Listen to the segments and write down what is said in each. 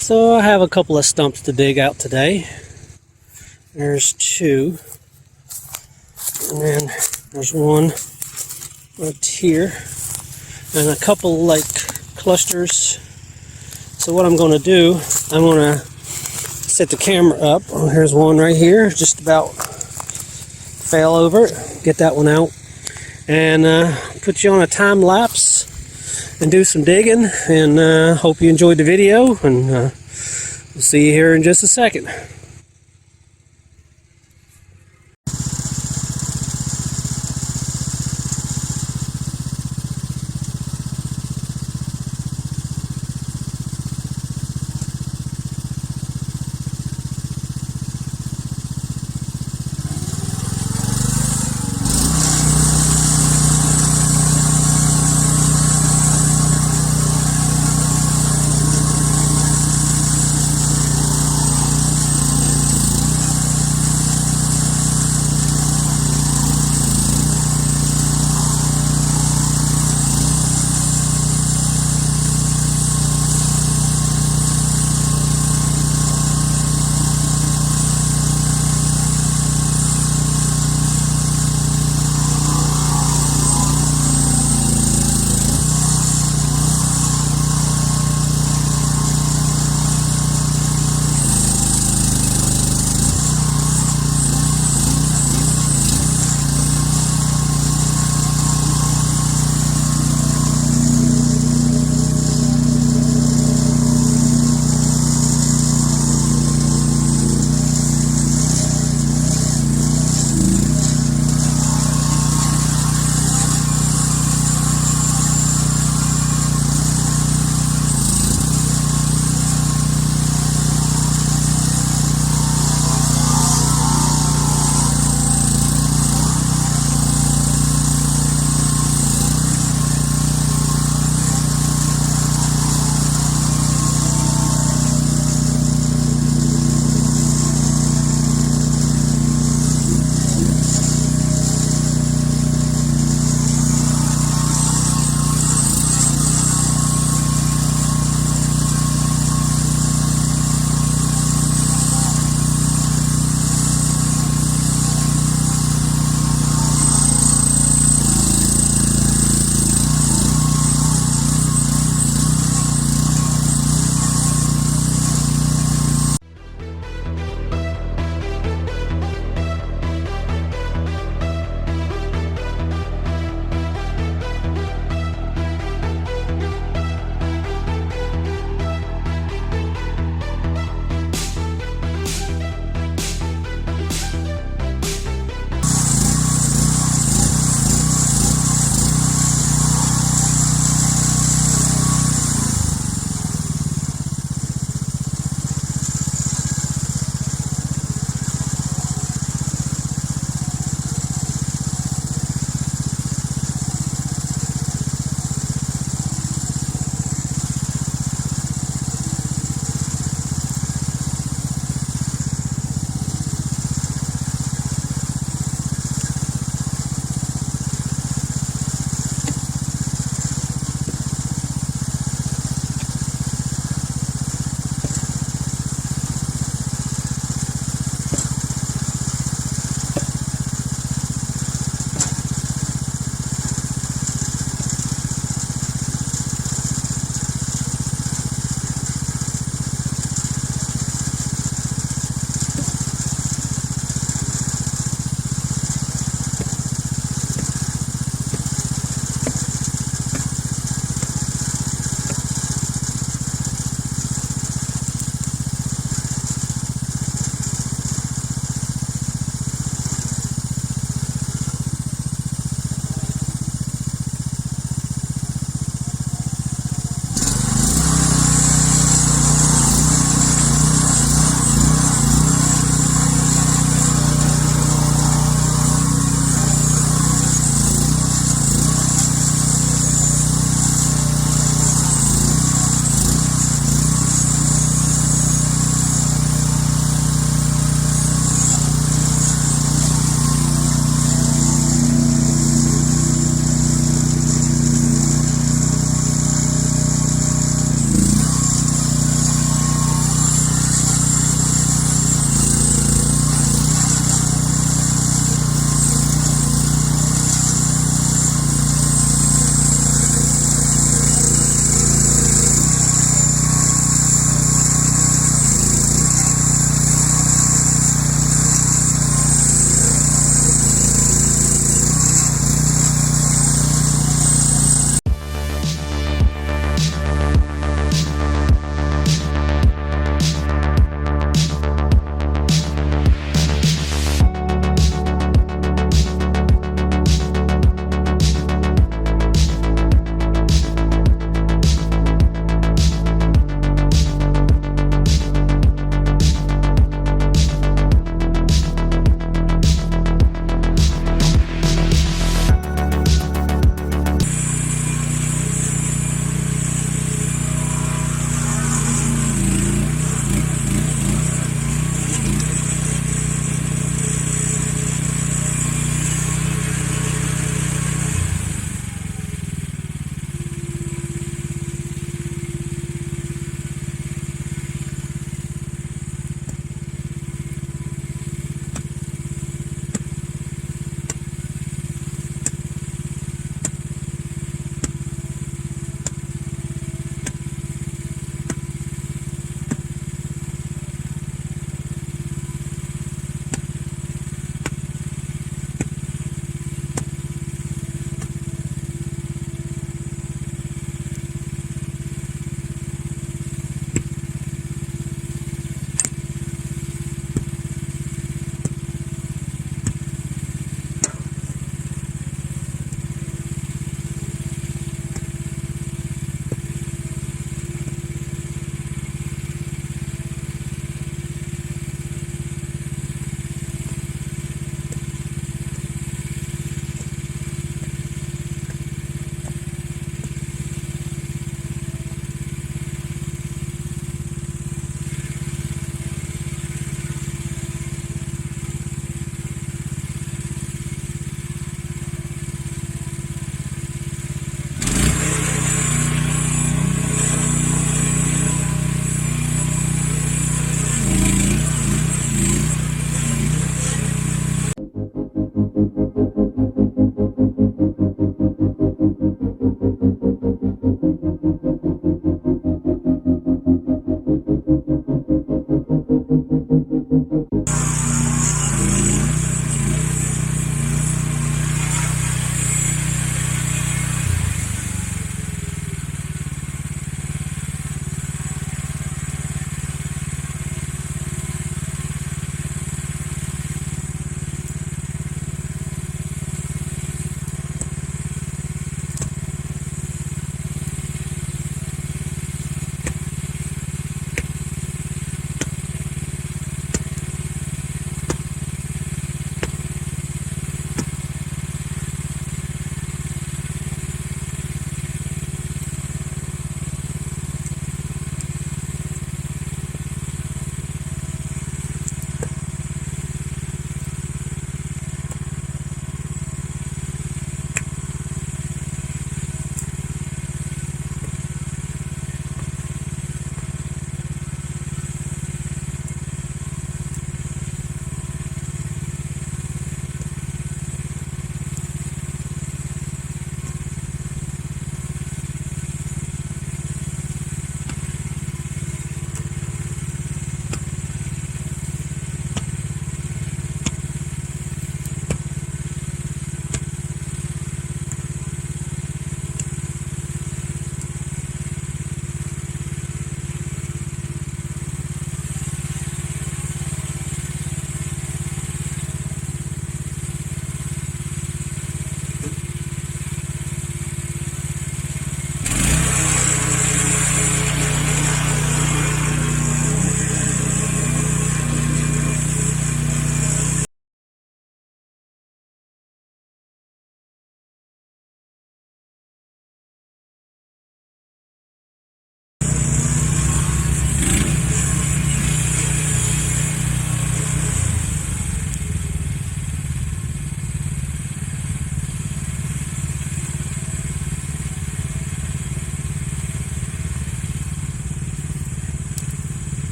So I have a couple of stumps to dig out today. There's two, and then there's one right here, and a couple like clusters. So what I'm going to do, I'm going to set the camera up. Oh, here's one right here, just about fell over it. Get that one out, and put you on a time lapse and do some digging, and hope you enjoyed the video, and we'll see you here in just a second.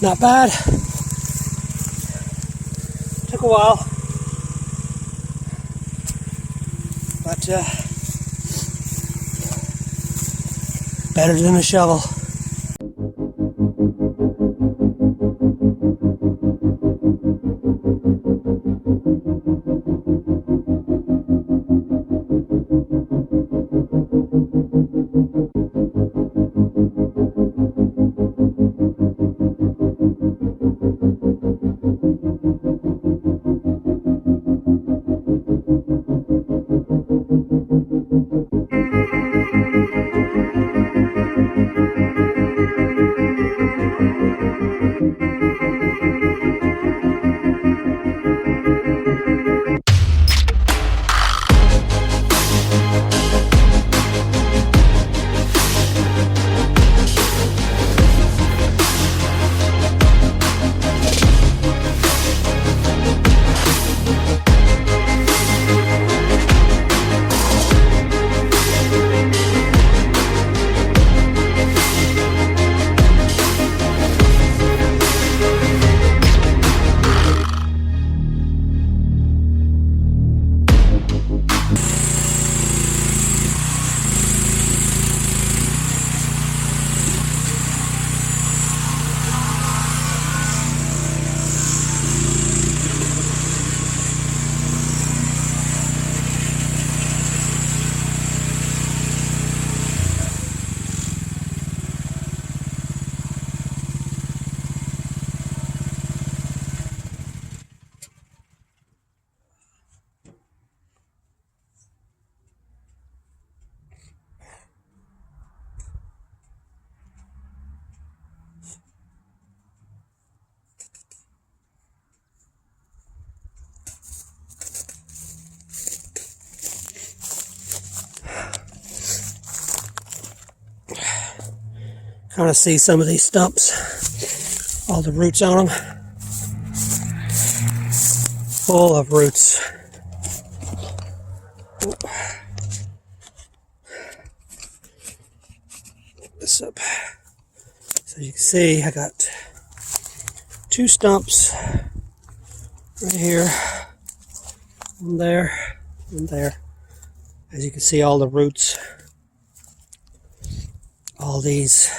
Not bad. Took a while, but better than a shovel. Kind of see some of these stumps, all the roots on them, full of roots. This up. So you can see I got 2 stumps right here, one there, and there. As you can see, all the roots, all these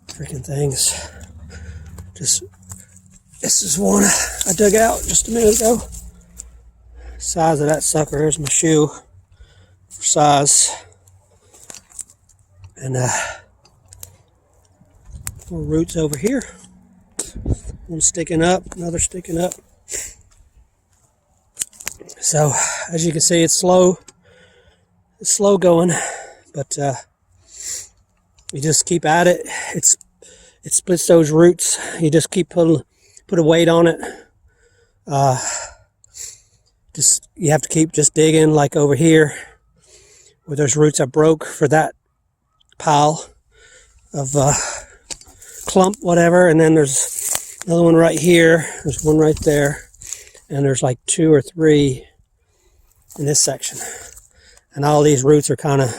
freaking things. This is one I dug out just a minute ago. Size of that sucker. Here's my shoe for size. And more roots over here. One sticking up, another sticking up. So as you can see, it's slow. It's slow going, but you just keep at it. It splits those roots. You just keep put a weight on it. You have to keep just digging, like over here where those roots are broke for that pile of clump, whatever. And then there's another one right here. There's one right there, and there's like 2 or 3 in this section. And all these roots are kind of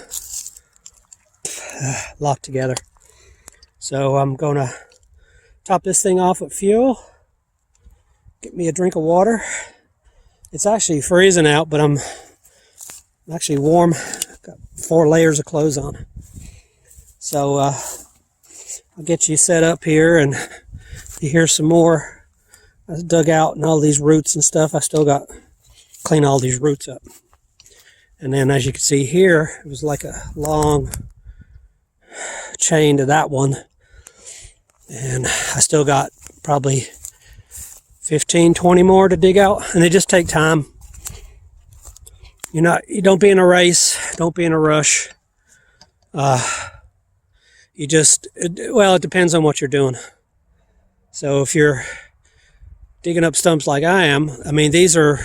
locked together. So I'm gonna top this thing off with fuel, get me a drink of water. It's actually freezing out, but I'm actually warm. Got 4 layers of clothes on. So I'll get you set up here, and you hear some more. I dug out and all these roots and stuff. I still got clean all these roots up. And then as you can see here, it was like a long chain to that one. And I still got probably 15, 20 more to dig out, and they just take time. You don't be in a race, don't be in a rush. It depends on what you're doing. So if you're digging up stumps like I am, I mean, these are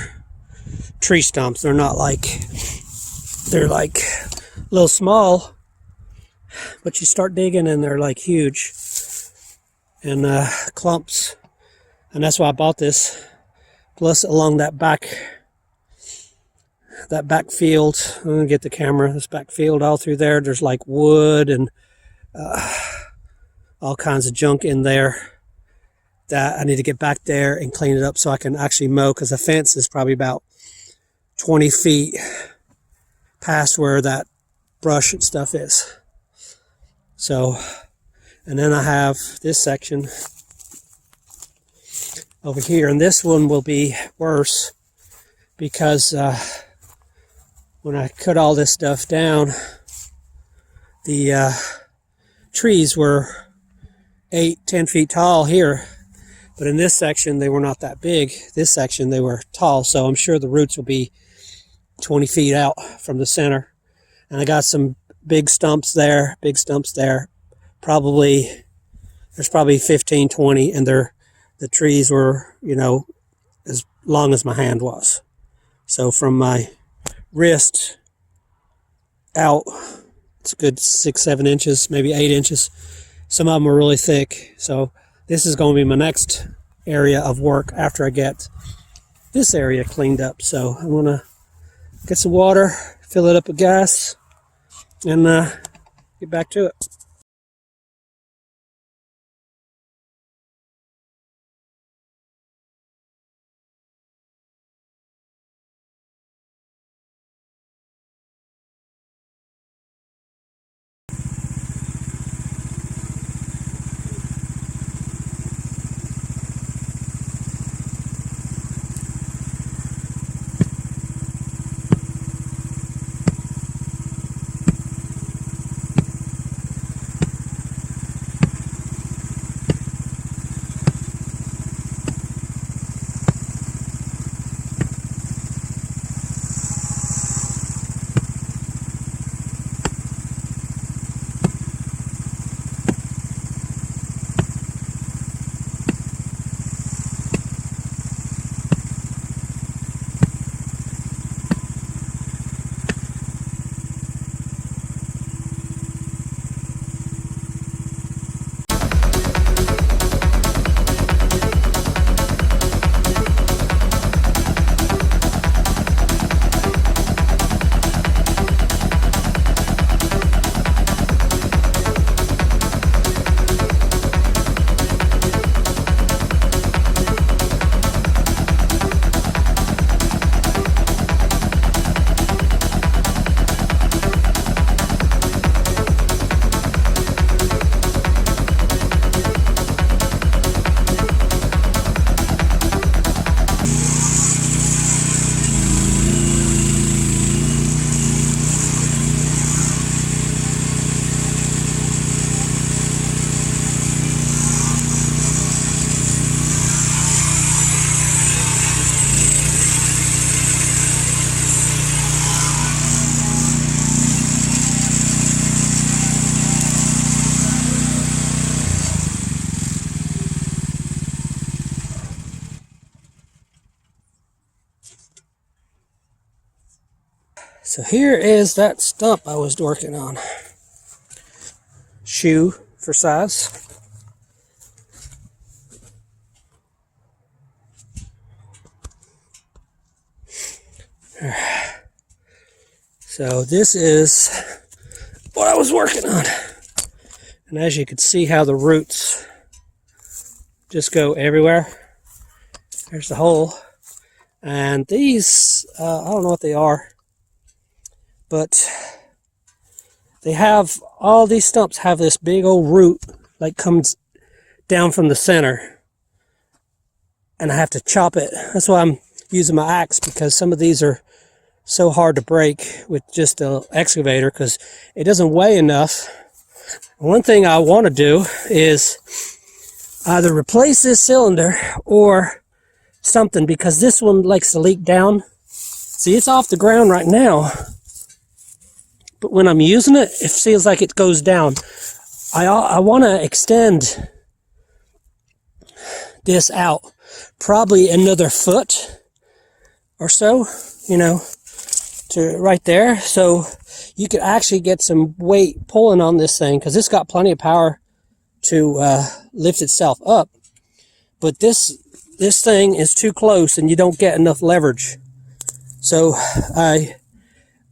tree stumps. They're like a little small, but you start digging and they're like huge, and clumps. And that's why I bought this. Plus along that back field, I'm gonna get the camera, this back field all through there, there's like wood and all kinds of junk in there. that I need to get back there and clean it up so I can actually mow, because the fence is probably about 20 feet past where that brush and stuff is. So, and then I have this section over here, and this one will be worse because when I cut all this stuff down, the trees were 8-10 feet tall here, but in this section they were not that big. This section they were tall, so I'm sure the roots will be 20 feet out from the center. And I got some big stumps there, probably there's probably 15, 20, and the trees were, you know, as long as my hand was. So from my wrist out, it's a good 6-7 inches, maybe 8 inches. Some of them are really thick. So this is going to be my next area of work after I get this area cleaned up. So I'm going to get some water, fill it up with gas, and get back to it. So here is that stump I was working on. Shoe for size. So this is what I was working on. And as you can see how the roots just go everywhere. There's the hole. And these, I don't know what they are, but they have, all these stumps have this big old root, like comes down from the center. And I have to chop it. That's why I'm using my axe, because some of these are so hard to break with just an excavator, because it doesn't weigh enough. One thing I want to do is either replace this cylinder or something, because this one likes to leak down. See, it's off the ground right now, but when I'm using it, it feels like it goes down. I want to extend this out probably another foot or so, you know, to right there, so you could actually get some weight pulling on this thing, because it's got plenty of power to lift itself up. But this thing is too close and you don't get enough leverage. So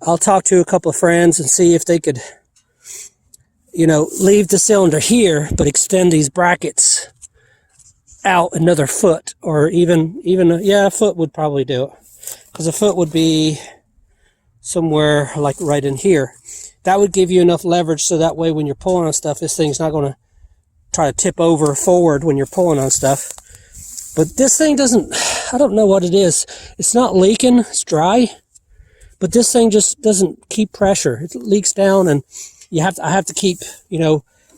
I'll talk to a couple of friends and see if they could, you know, leave the cylinder here but extend these brackets out another foot, or even yeah, a foot would probably do it, because a foot would be somewhere like right in here. That would give you enough leverage so that way when you're pulling on stuff, this thing's not going to try to tip over forward when you're pulling on stuff. But this thing doesn't, I don't know what it is. It's not leaking, it's dry, but this thing just doesn't keep pressure. It leaks down, and I have to keep,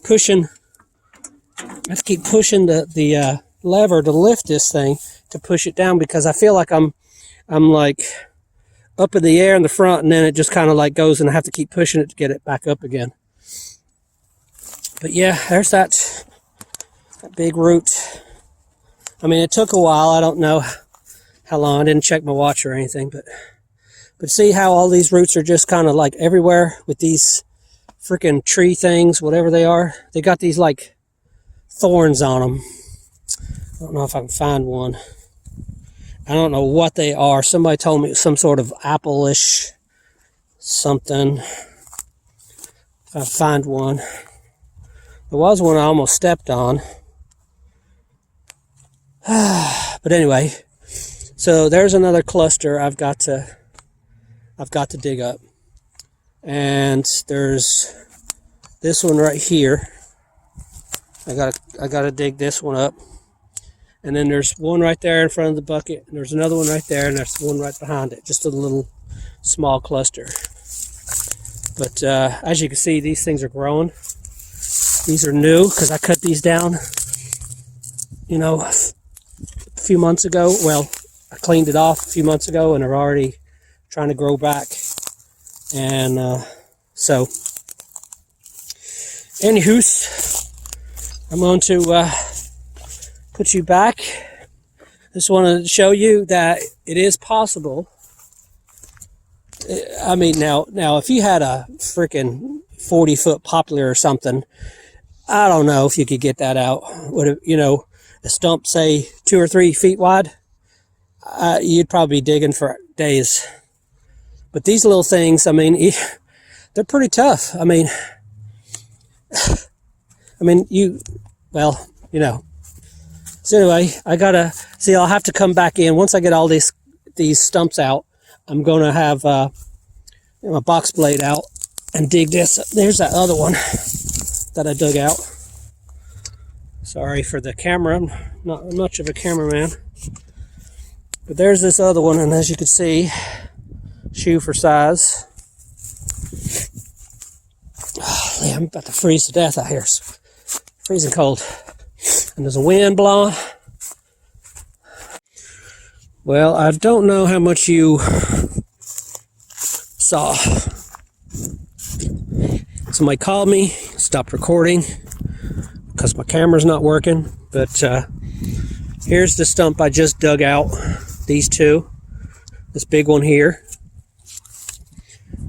pushing. I have to keep pushing the lever to lift this thing to push it down, because I feel like I'm like up in the air in the front, and then it just kind of like goes, and I have to keep pushing it to get it back up again. But yeah, there's that big root. I mean, it took a while. I don't know how long. I didn't check my watch or anything, but see how all these roots are just kind of like everywhere with these freaking tree things, whatever they are. They got these like thorns on them. I don't know if I can find one. I don't know what they are. Somebody told me it was some sort of apple-ish something. If I find one. There was one I almost stepped on. But anyway, so there's another cluster I've got to dig up. And there's this one right here. I gotta dig this one up. And then there's one right there in front of the bucket, and there's another one right there, and there's one right behind it. Just a little small cluster. But as you can see, these things are growing. These are new because I cut these down, a few months ago. Well, I cleaned it off a few months ago, and they're already trying to grow back. And so, anywho's, I'm going to put you back. Just wanted to show you that it is possible. I mean, now if you had a freaking 40-foot poplar or something, I don't know if you could get that out. Would it, a stump, say 2 or 3 feet wide, you'd probably be digging for days. But these little things, I mean, they're pretty tough. I mean, So anyway, I'll have to come back in. Once I get all these stumps out, I'm going to have my box blade out and dig this. There's that other one that I dug out. Sorry for the camera. I'm not much of a cameraman. But there's this other one, and as you can see, shoe for size. Oh, man, I'm about to freeze to death out here. It's freezing cold. And there's a wind blowing. Well, I don't know how much you saw. Somebody called me, stopped recording because my camera's not working. But here's the stump I just dug out. These two. This big one here.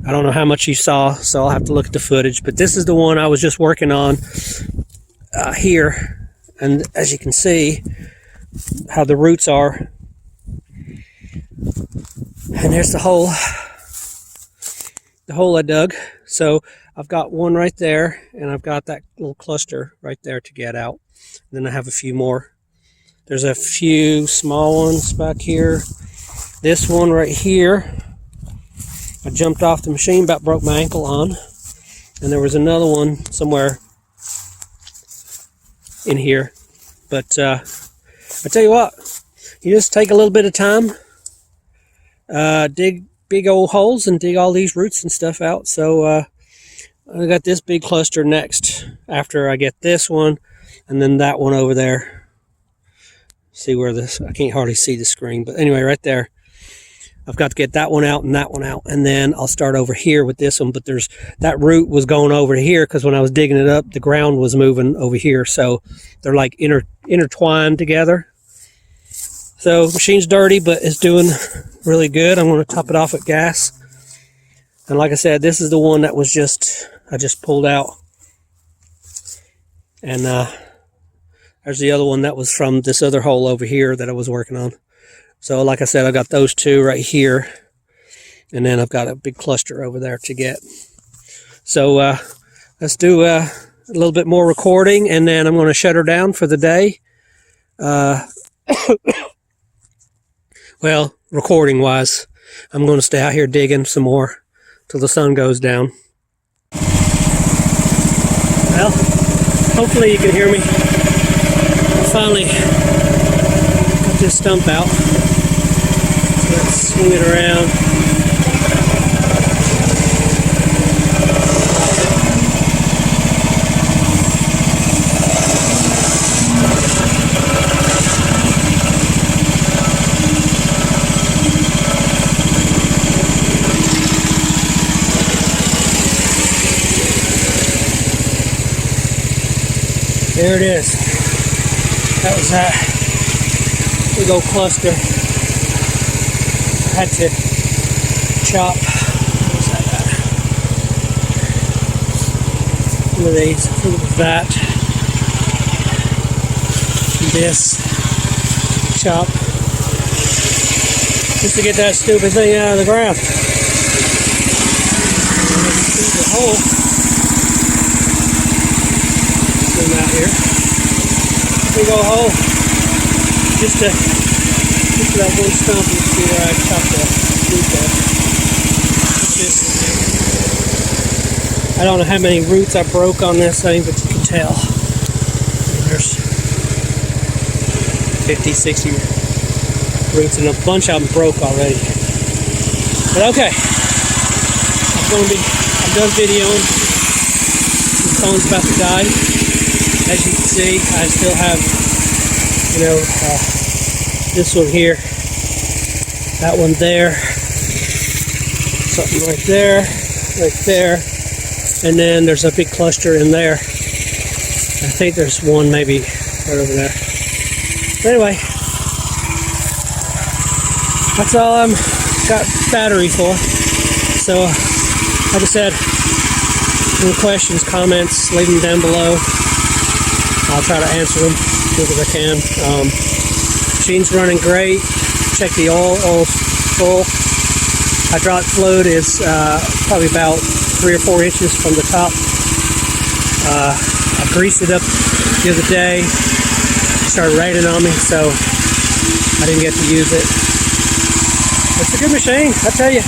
I don't know how much you saw, so I'll have to look at the footage. But this is the one I was just working on here. And as you can see, how the roots are. And there's the hole I dug. So I've got one right there, and I've got that little cluster right there to get out. And then I have a few more. There's a few small ones back here. This one right here, I jumped off the machine, about broke my ankle on. And there was another one somewhere in here. But I tell you what, you just take a little bit of time, dig big old holes and dig all these roots and stuff out. So I got this big cluster next after I get this one, and then that one over there. See where this, I can't hardly see the screen, but anyway, right there. I've got to get that one out and that one out, and then I'll start over here with this one. But that root was going over to here because when I was digging it up, the ground was moving over here. So they're like intertwined together. So machine's dirty, but it's doing really good. I'm going to top it off with gas. And like I said, this is the one that was I just pulled out. And there's the other one that was from this other hole over here that I was working on. So like I said, I got those two right here, and then I've got a big cluster over there to get. So let's do a little bit more recording, and then I'm going to shut her down for the day. Well, recording wise, I'm going to stay out here digging some more till the sun goes down. Well, hopefully you can hear me. I finally got this stump out. So let's swing it around. There it is. That was that big old cluster. I had to chop. What's that? One of these. I think it was that. This. Chop. Just to get that stupid thing out of the ground. There's the hole. Out here, big old hole, just to that one stump. You see where I chopped that root there. It's just, I don't know how many roots I broke on this thing, but you can tell. There's 50, 60 roots, and a bunch of them broke already. But okay, I'm done videoing. The phone's about to die. As you can see, I still have, this one here, that one there, something right there, and then there's a big cluster in there. I think there's one maybe right over there. But anyway, that's all I'm got battery for. So, like I said, any questions, comments, leave them down below. I'll try to answer them as good as I can. Machine's running great. Check the oil's full. Hydraulic fluid is probably about 3 or 4 inches from the top. I greased it up the other day. It started raining on me, so I didn't get to use it. It's a good machine, I tell you.